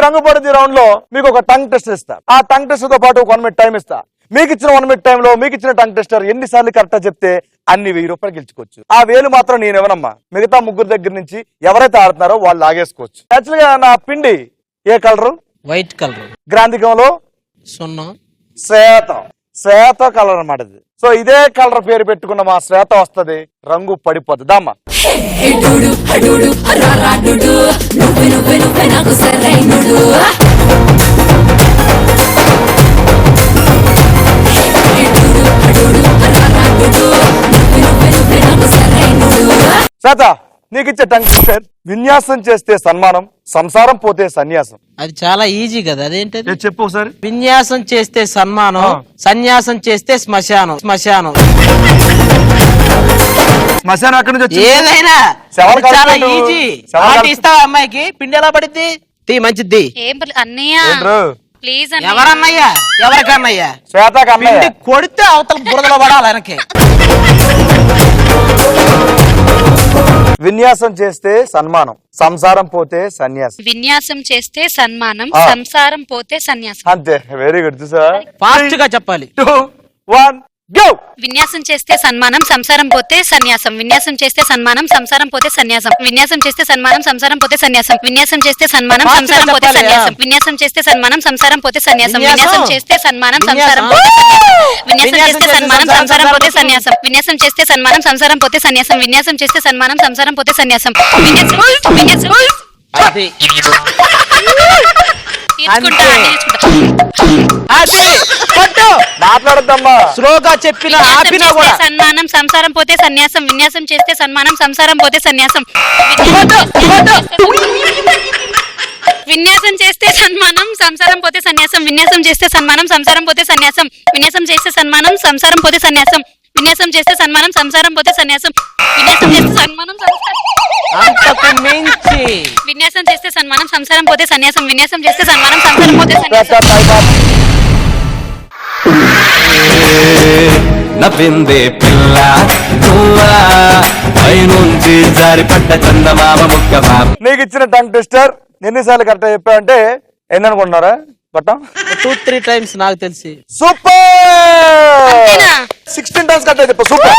రంగు పడింది రౌండ్ లో మీకు ఒక టంగ్ టెస్ట్ ఇస్తా. ఆ టంగ్ టెస్ట్ తో పాటు 1 minute టైం ఇస్తా. మీకు ఇచ్చిన 1 minute టైంలో మీకు ఇచ్చిన టంగ్ టెస్టర్ ఎన్నిసార్లు కరెక్ట్ చెప్తే అన్ని 1000 రూపాయలు గెలుచుకోవచ్చు. ఆ వేలు మాత్రం నేను ఇవ్వనమ్మా. మిగతా ముగ్గురు దగ్గర నుంచి ఎవరైతే ఆడుతున్నారో వాళ్ళు లాగేసుకోవచ్చు. యాక్చువల్ గా నా పిండి ఏ కలరు? White colour. గ్రాంధికంలో సున్నా. శ్వేత కలర్ అన్నమాట ఇది. సో ఇదే కలర్ పేరు పెట్టుకున్న మా శ్వేత వస్తది, రంగు పడిపోతుంది. అమ్మా శ్వేత నీకు ఇచ్చే టంగ్ టెస్టర్. విన్యాసం చేస్తే సన్మానం, సంసారం పోతే సన్యాసం. అది చాలా ఈజీ కదా, అదేంటది? చెప్పు ఒకసారి. విన్యాసం చేస్తే సన్మానం, సన్యాసం చేస్తే శ్మశానం. శ్మశానం అక్కడి నుంచి ఏదైనా చాలా ఈజీ. ఇస్తావా అమ్మాయికి? పిండి ఎలా పడిద్ది? తీ మంచిది. ప్లీజ్ ఎవరన్నయ్యా? ఎవరికన్నయ్యా? శ్వేతకి పిండి కొడితే అవతల బురదలో పడాలి వెనకే. విన్యాసం చేస్తే సన్మానం, సంసారం పోతే సన్యాసం. విన్యాసం చేస్తే సన్మానం, సంసారం పోతే సన్యాసం. అంతే. Very good sir. ఫాస్ట్ గా చెప్పాలి. 2, 1 గో. విన్యాసం చేస్తే సన్మానం, సంసారం పోతే సన్యాసం. విన్యాసం చేస్తే సన్మానం, సంసారం పోతే సన్యాసం. విన్యాసం చేస్తే సన్మానం, సంసారం పోతే సన్యాసం. విన్యాసం చేస్తే సన్మానం, సంసారం పోతే సన్యాసం. విన్యాసం చేస్తే సన్మానం, సంసారం పోతే సన్యాసం. విన్యాసం చేస్తే సన్మానం, సంసారం పోతే సన్యాసం. విన్యాసం చేస్తే సన్మానం, సంసారం పోతే సన్యాసం. విన్యాసం చేస్తే సన్మానం, సంసారం పోతే సన్యాసం. మాట్లాడద్దమ్మా. స్లోగా చెప్పిన ఆపినా కూడా. సన్మానం, సంసారం పోతే సన్యాసం. విన్యాసం చేస్తే సన్మానం, సంసారం పోతే సన్యాసం. విన్యాసం చేస్తే సన్మానం, సంసారం పోతే సన్యాసం. విన్యాసం చేస్తే సన్మానం, సంసారం పోతే సన్యాసం. విన్యాసం చేస్తే సన్మానం, సంసారం పోతే సన్యాసం. విన్యాసం చేస్తే సన్మానం, సంసారం పోతే సన్యాసం. విన్యాసం చేస్తే సన్మానం, విన్యాసం చేస్తే సన్మానం, సంసారం పోతే సన్యాసం. విన్యాసం చేస్తే సన్మానం, సంసారం పోతే సన్యాసం. నవ్విందే పిల్ల పైనుంచి జారిపడ్డ చందమామ ముక్కమా. నీకు ఇచ్చిన టంగ్ టెస్టర్ ఎన్నిసార్లు కరెక్ట్ చెప్పావంటే ఎన్ని అనుకుంటున్నారా? పట్టం 2-3 టైమ్స్ నాకు తెలిసి. సూపర్. 16 టైమ్స్ కరెక్ట్ చెప్పు. సూపర్.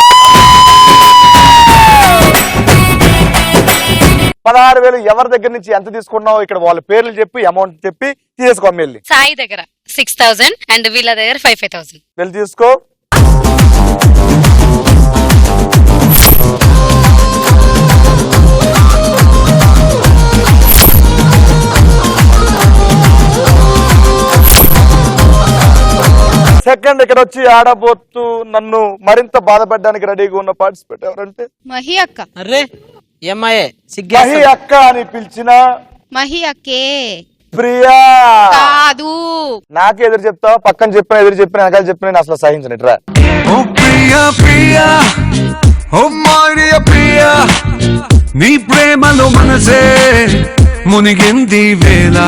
16,000 ఎవరి దగ్గర నుంచి ఎంత తీసుకున్నావు ఇక్కడ వాళ్ళ పేర్లు చెప్పి అమౌంట్ చెప్పి తీసుకో. వెళ్ళి సాయి దగ్గర 6,000 అండ్ వీళ్ళ దగ్గర 5,000. వెళ్ళి తీసుకో. సెకండ్ ఇక్కడ వచ్చి ఆడబోతూ నన్ను మరింత బాధపడడానికి రెడీగా ఉన్న పార్టిసిపేట్ ఎవరంటే మహి అక్క. అరే ఏమాయే మహి అక్క అని పిలిచిన మహి అక్కే ప్రియా కాదు. నాకే ఎదురు చెప్తావా? పక్కన చెప్పిన ఎదురు చెప్పిన వెనకాల చెప్పిన నేను అసలు సహించను. ఇట్రా. ఓ ప్రియా ప్రియా, ఓ మారియా ప్రియా, నీ ప్రేమలో మనసే మునిగింది వేళ.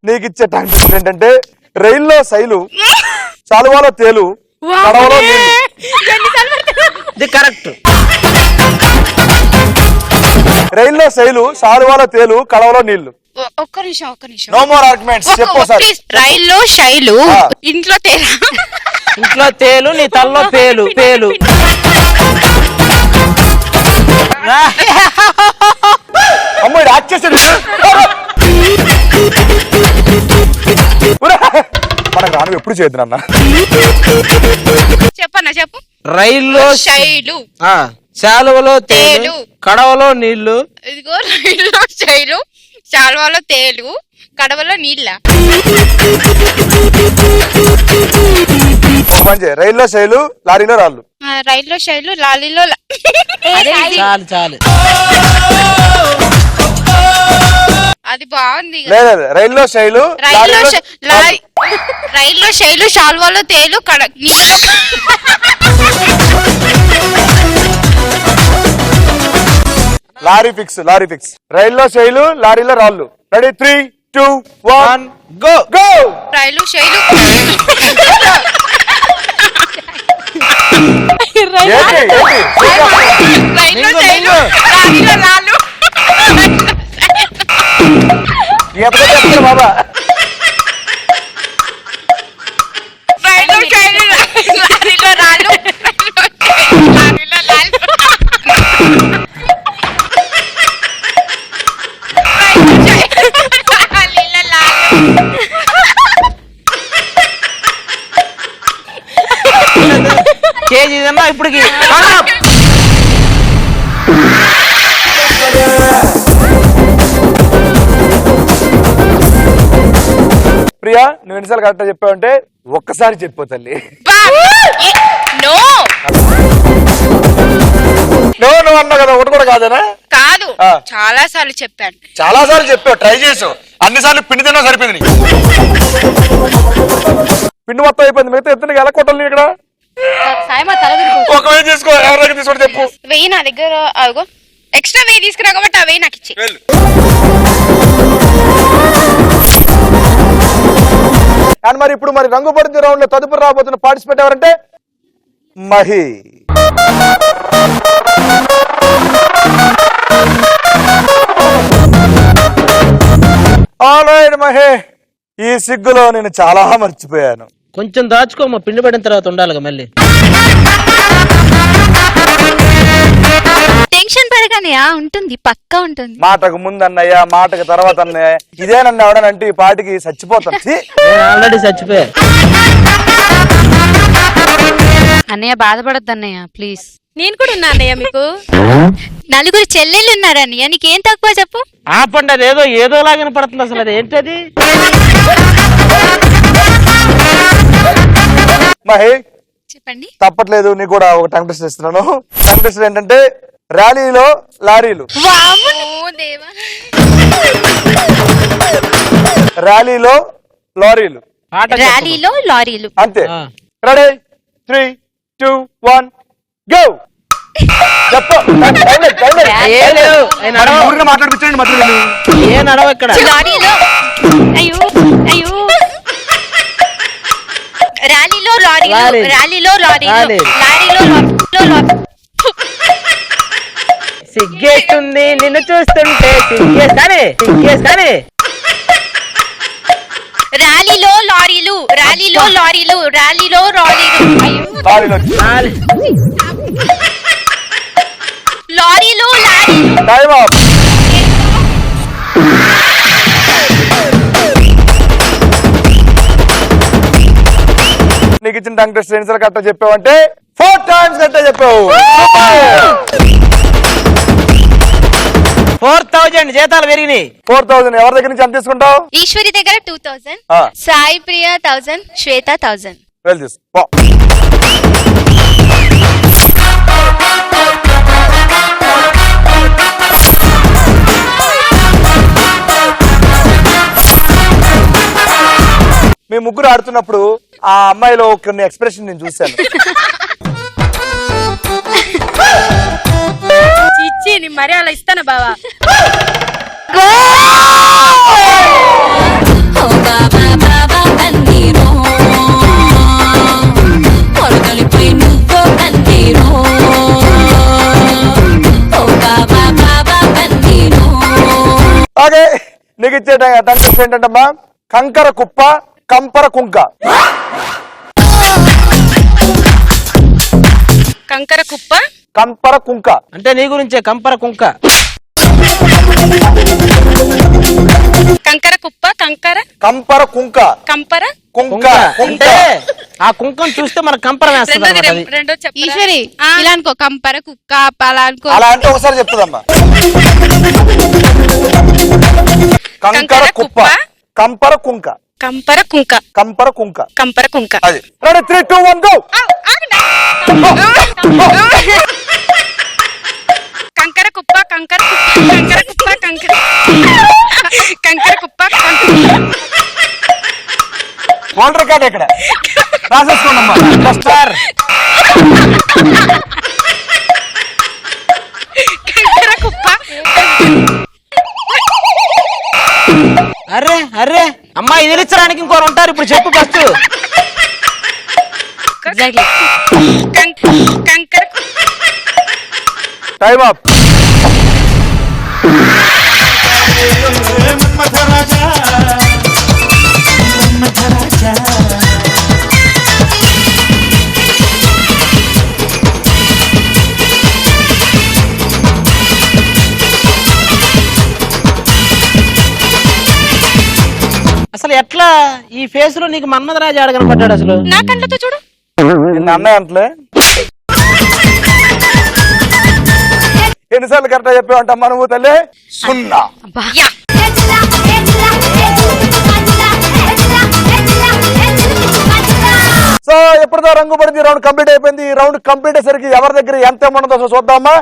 నీకు ఇచ్చే టైం ఏంటంటే రైల్లో శైలు, చాలువాలో తేలు, కడవలో నీళ్లు. కరెక్ట్. రైల్లో శైలు, చాలువాలో తేలు, కడవలో నీళ్లు. ఒక్క నిమిషం. No more arguments. చెప్పు సార్. రైల్లో శైలు, ఇంట్లో తేలు. ఇంట్లో తేలు, నీ తల్లో పేలు. అమ్మాయి యాక్ట్ చేసాడు. మనకు రాను ఎప్పుడు చేయద్దు నాన్న. చెప్పు. రైల్లో శైలు, శాలువలో తేలు, కడవలో నీళ్లు. ఇదిగో రైల్లో శైలు, శాలువలో తేలు, కడవలో నీళ్ళ. రైల్లో శైలు, లారీలో రాళ్ళు. రైల్లో శైలు, లారీలో చాలు. అది బాగుంది. లేదు రైల్లో శైలు, రైల్లో శైలు, శాలువలో తేలు, లారీ ఫిక్స్. రైల్లో శైలు, లారీలో రాళ్ళు. Ready 3, 2, 1 go. రైలు శైలు, ఎప్పుడు చెప్తున్నా బాబా రైలు ట్రైన్ లారీలో రాళ్ళు లారీలో లాళ్ళు లారీలో లాళ్ళు కేజీ అమ్మా ఇప్పటికి ప్రియా నువ్వు ఎన్నిసార్లు కరెక్ట్ చెప్పావంటే ఒక్కసారి చెప్పు తల్లి. నో నువ్వు అన్నా కదా ఒకటి కూడా కాదేనా? కాదు ఆ. చాలా సార్లు చెప్పాను. చాలా సార్లు చెప్పావు, ట్రై చేసావు, అన్నిసార్లు పిండి తిన్నా సరిపోయింది నీకు. పిండి మొత్తం అయిపోయింది, మిగతా ఎత్తున ఎలా కొట్టాలి ఇక్కడ? ఒకవేళ చేసుకో, ఎవరి దగ్గర తీసుకోండి చెప్పు. వెయ్యి నా దగ్గర అదిగో ఎక్స్ట్రా వెయ్యి తీసుకురా కాబట్టి ఆ వెయ్యి నాకు ఇచ్చి. వెళ్ళు. అండ్ మరి ఇప్పుడు మరి రంగు పడింది రౌండ్ లో తదుపరి రాబోతున్న పార్టిసిపేట్ ఎవరంటే మహి. ఆల్రైట్ మహి, ఈ సిగ్గులో నేను చాలా మర్చిపోయాను. కొంచెం దాచుకోమా, పిండి పడిన తర్వాత ఉండాలిగా మళ్ళీ. టెన్షన్ పడగానే ఉంటుంది, పక్కా ఉంటుంది. మాటకు ముందు అన్నయ్య, మాటకు తర్వాత అన్నయ్య, ఇదే నన్ను ఎవడనంటే ఈ పాటికి చచ్చిపోతాను. ఛీ! నేను ఆల్రెడీ చచ్చిపోయా. అన్నయ్య బాధపడద్దు అన్నయ్య ప్లీజ్. నేను కూడా ఉన్నా అన్నయ్య మీకు. నలుగురు చెల్లెళ్ళు ఉన్నారు అన్నయ్య, నీకేం తక్కువ చెప్పు. ఆపండి, అది ఏదో లాగా పడుతుంది అసలు. అది ఏంటది? మహి చెప్పండి. తప్పట్లేదు, నీకు కూడా ఒక టంగ్ టెస్ట్ ఇస్తున్నాను. టంగ్ టెస్ట్ ఏంటంటే ర్యాలీలో లారీలు. ఓ దేవా. ర్యాలీలో లారీలు పాట చెప్పు. ర్యాలీలో లారీలు. అంతే. ఆ. Ready 3, 2, 1 go. చెప్పు. ఏ లేవు. ఏ నడవ. మాట్లాడిపించండి మధ్యలో. ఏ నడవ ఇక్కడ. లారీలో అయ్యో అయ్యో ర్యాలీలో లారీలు, లారీ. ర్యాలీలో లారీలు, లారీ. లారీలో లారీలో. సిగ్గేస్తుంది నిన్ను చూస్తుంటే, సిగ్గేస్తానే. ర్యాలీలో లారీలు, ర్యాలీలో లారీలు, ర్యాలీలో లారీలు. అయ్యో లారీలో లారీలో లారీలు. Time of. నీకు ఇచ్చిన టంగ్ టెస్ట్ ఎన్నిసార్లు కరెక్ట్ చెప్పావంటే 4 టైమ్స్ కరెక్ట్ చెప్పావు. 4000 జీతాలు పెరిగినాయి. 4000 ఎవరి దగ్గర నుంచి ఎంత తీసుకుంటావు? ఈశ్వరి దగ్గర 2000, ఆ. సాయి ప్రియ 1000, శ్వేత 1000. వెళ్ళి తీసుకో. మీ ముగ్గురు ఆడుతున్నప్పుడు ఆ అమ్మాయిలో కొన్ని ఎక్స్ప్రెషన్ నేను చూశాను. ఇచ్చి నీ మరి అలా ఇస్తాను బావా. ఓకే, నీకు ఇచ్చే టంగ్ టెస్ట్ ఏంటంటమ్మా? కంకర కుప్ప, కంపర కుంక. కంకర కుప్ప, కంపర కుంక అంటే నీ గురించే కంపర కుంక. కంకర కుప్ప, కంకర కంపర కుంక కంపర కుంక కుంక. అంటే ఆ కుంకం చూస్తే మనకు కంపరం వేస్తుంది రెండోది అన్నమాట అది. రెండో చెప్పు. ఈశ్వరి ఇలా అనుకో, కంపర కుక్క అలా అనుకో. అలా అంటే ఒకసారి చెప్తుందమ్మా. కంకర కుప్ప, కంపర కుంక, కంపర కుంక, కంపర కుంక. కంపర కుంక. అది రెడీ 3, 2, 1 గో. కంకర కుప్ప, కంకర కుప్ప, కంకర కుప్ప, కంకర కంకర కుప్ప, వాటర్ రికార్డ్ ఇక్కడ రాసేసుకోండమ్మా. సార్ కంకర కుప్ప. అర్రే అమ్మా, ఇది నిలిచడానికి ఇంకోరు ఉంటారు. ఇప్పుడు చెప్పు ఫస్ట్. కంకర టైం అప్. మన్మథరాజా మన్మథరాజా అసలు ఎట్లా ఈ ఫేస్ లో నీకు మన్మథరాజు ఆడ కనపడ్డాడు అసలు? నా కళ్ళతో చూడు. నిన్న అన్నయ్య అంటలే ఎన్నిసార్లు కరెక్ట్ చెప్పావంటమ్మా నువ్వు తల్లి? 0. యా. సో ఎప్పుడుదో రంగు పడింది, రౌండ్ కంప్లీట్ అయిపోయింది. ఈ రౌండ్ కంప్లీట్ అయ్యేసరికి ఎవరి దగ్గర ఎంత ఉండదో చూద్దామా.